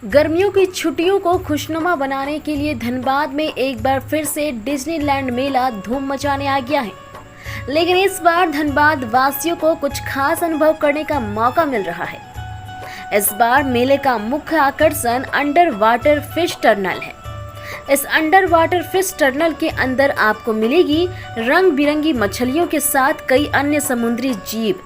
गर्मियों की छुट्टियों को खुशनुमा बनाने के लिए धनबाद में एक बार फिर से डिज्नीलैंड मेला धूम मचाने आ गया है। लेकिन इस बार धनबाद वासियों को कुछ खास अनुभव करने का मौका मिल रहा है। इस बार मेले का मुख्य आकर्षण अंडर वाटर फिश टर्नल है। इस अंडर वाटर फिश टर्नल के अंदर आपको मिलेगी रंग बिरंगी मछलियों के साथ कई अन्य समुद्री जीव।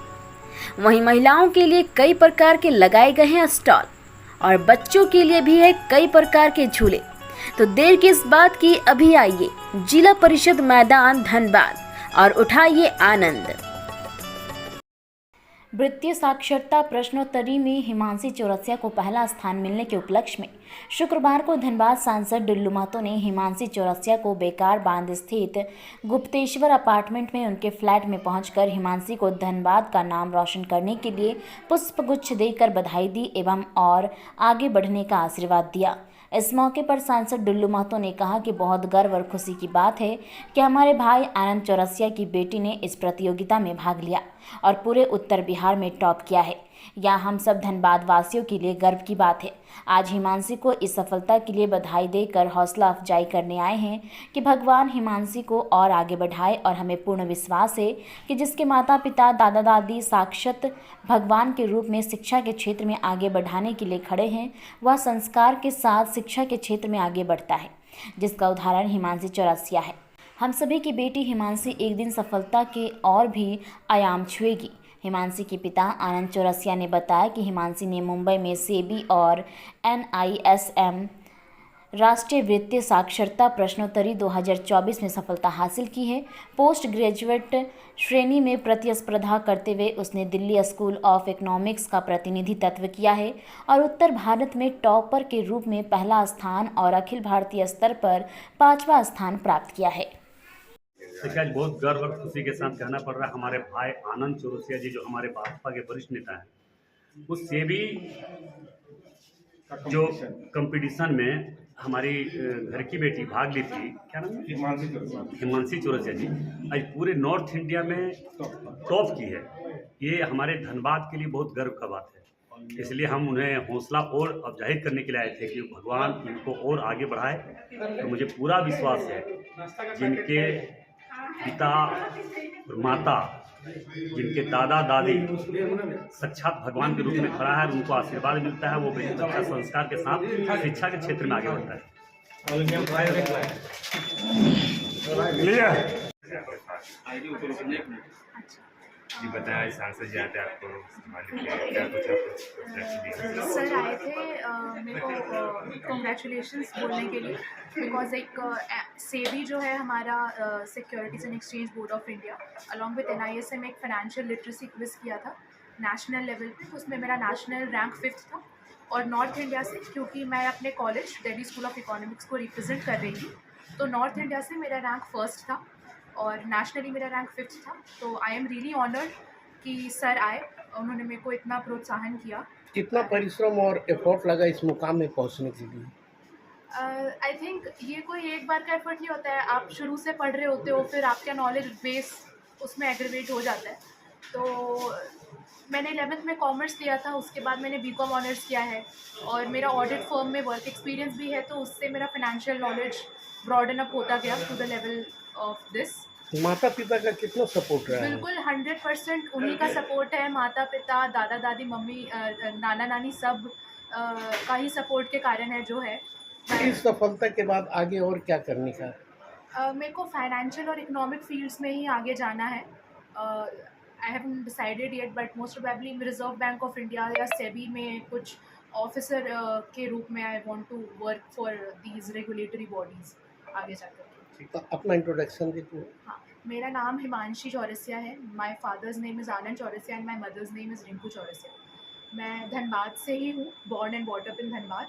वहीं महिलाओं के लिए कई प्रकार के लगाए गए हैं स्टॉल और बच्चों के लिए भी है कई प्रकार के झूले। तो देर किस बात की, अभी आइए जिला परिषद मैदान धनबाद और उठाइए आनंद। वृत्तीय साक्षरता प्रश्नोत्तरी में हिमांशी चौरसिया को पहला स्थान मिलने के उपलक्ष्य में शुक्रवार को धनबाद सांसद डुल्लू महतो ने हिमांशी चौरसिया को बेकार बांध स्थित गुप्तेश्वर अपार्टमेंट में उनके फ्लैट में पहुंचकर हिमांशी को धनबाद का नाम रोशन करने के लिए पुष्पगुच्छ देकर बधाई दी एवं और आगे बढ़ने का आशीर्वाद दिया। इस मौके पर सांसद डुल्लू महतो ने कहा कि बहुत गर्व और खुशी की बात है कि हमारे भाई आनंद चौरसिया की बेटी ने इस प्रतियोगिता में भाग लिया और पूरे उत्तर बिहार में टॉप किया है। यह हम सब धनबाद वासियों के लिए गर्व की बात है। आज हिमांशी को इस सफलता के लिए बधाई देकर हौसला अफजाई करने आए हैं कि भगवान हिमांशी को और आगे बढ़ाए और हमें पूर्ण विश्वास है कि जिसके माता पिता दादा दादी साक्षात भगवान के रूप में शिक्षा के क्षेत्र में आगे बढ़ाने के लिए खड़े हैं, वह संस्कार के साथ शिक्षा के क्षेत्र में आगे बढ़ता है, जिसका उदाहरण हिमांशी चौरसिया है। हम सभी की बेटी हिमांशी एक दिन सफलता के और भी आयाम छुएगी। हिमांशी के पिता आनंद चौरसिया ने बताया कि हिमांशी ने मुंबई में सेबी और NISM राष्ट्रीय वृत्तीय साक्षरता प्रश्नोत्तरी 2024 में सफलता हासिल की है। पोस्ट ग्रेजुएट श्रेणी में प्रतिस्पर्धा करते हुए उसने दिल्ली स्कूल ऑफ इकोनॉमिक्स का प्रतिनिधित्व किया है और उत्तर भारत में टॉपर के रूप में पहला स्थान और अखिल भारतीय स्तर पर 5वां स्थान प्राप्त किया है। देखिए, आज बहुत गर्व और खुशी के साथ कहना पड़ रहा है, हमारे भाई आनंद चौरसिया जी जो हमारे भाजपा के वरिष्ठ नेता हैं, उस सेबी जो कंपटीशन में हमारी घर की बेटी भाग ली थी, क्या नाम है, हिमांशी चौरसिया जी, आज पूरे नॉर्थ इंडिया में टॉप की है। ये हमारे धनबाद के लिए बहुत गर्व का बात है। इसलिए हम उन्हें हौसला और अफजाई करने के लिए आए थे कि भगवान इनको और आगे बढ़ाए। तो मुझे पूरा विश्वास है जिनके पिता और माता, जिनके दादा दादी साक्षात भगवान के रूप में खड़ा है, उनको आशीर्वाद मिलता है, वो अच्छा संस्कार के साथ शिक्षा के क्षेत्र में आगे बढ़ता है। जी बताया, सांसद जी आते आपको क्या कुछ आपको सर आए थे मेरे को कॉन्ग्रेचुलेशंस बोलने के लिए, बिकॉज एक सेबी जो है हमारा securities and exchange board of India along with NISM एक फाइनेंशियल लिटरेसी क्विज किया था नेशनल लेवल पे। उसमें मेरा नेशनल रैंक 5th था और नॉर्थ इंडिया से, क्योंकि मैं अपने college Delhi school of economics को रिप्रेजेंट कर रही थी, तो नॉर्थ इंडिया से मेरा रैंक 1st था और नेशनली मेरा रैंक 5th था। तो आई एम रियली ऑनर्ड कि सर आए, उन्होंने मेरे को इतना प्रोत्साहन किया। कितना परिश्रम और एफर्ट लगा इस मुकाम में पहुंचने के लिए? आई थिंक ये कोई एक बार का एफर्ट नहीं होता है। आप शुरू से पढ़ रहे होते हो, फिर आपका नॉलेज बेस उसमें एग्रीवेट हो जाता है। तो मैंने 11th में कॉमर्स लिया था, उसके बाद मैंने BCom ऑनर्स किया है और मेरा ऑडिट फर्म में वर्क एक्सपीरियंस भी है, तो उससे मेरा फाइनेंशियल नॉलेज ब्रॉडन अप होता गया to the level of this. माता पिता का कितना सपोर्ट रहा है? बिल्कुल 100% उन्हीं का सपोर्ट है। माता पिता, दादा दादी, मम्मी, नाना नानी सब का ही सपोर्ट के कारण है जो है। इस सफलता के बाद आगे और क्या करने का? मेरे को फाइनेंशियल और इकोनॉमिक फील्ड्स में ही आगे जाना है। I haven't decided yet, but most probably reserve bank of India या सेबी में कुछ ऑफिसर के रूप में I want to work for these regulatory bodies आगे जाकर। तो अपना इंट्रोडक्शन दीजिए। हाँ, मेरा नाम हिमांशी चौरसिया है। My father's name is Anand Chaurasia and my mother's name is Rinku Chaurasia. मैं धनबाद से ही हूँ, born and bought up in Dhanbad.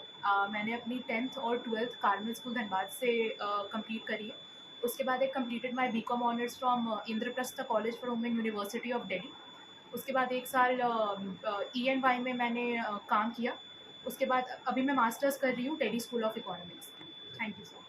मैंने अपनी 10th और 12th कार्मल स्कूल धनबाद से कंप्लीट करी है। उसके बाद एक completed my BCom honours from Indraprastha college for women university of Delhi. उसके बाद एक साल ENY में मैंने काम किया। उसके बाद अभी मैं मास्टर्स कर रही हूँ Delhi school of economics. Thank you so much.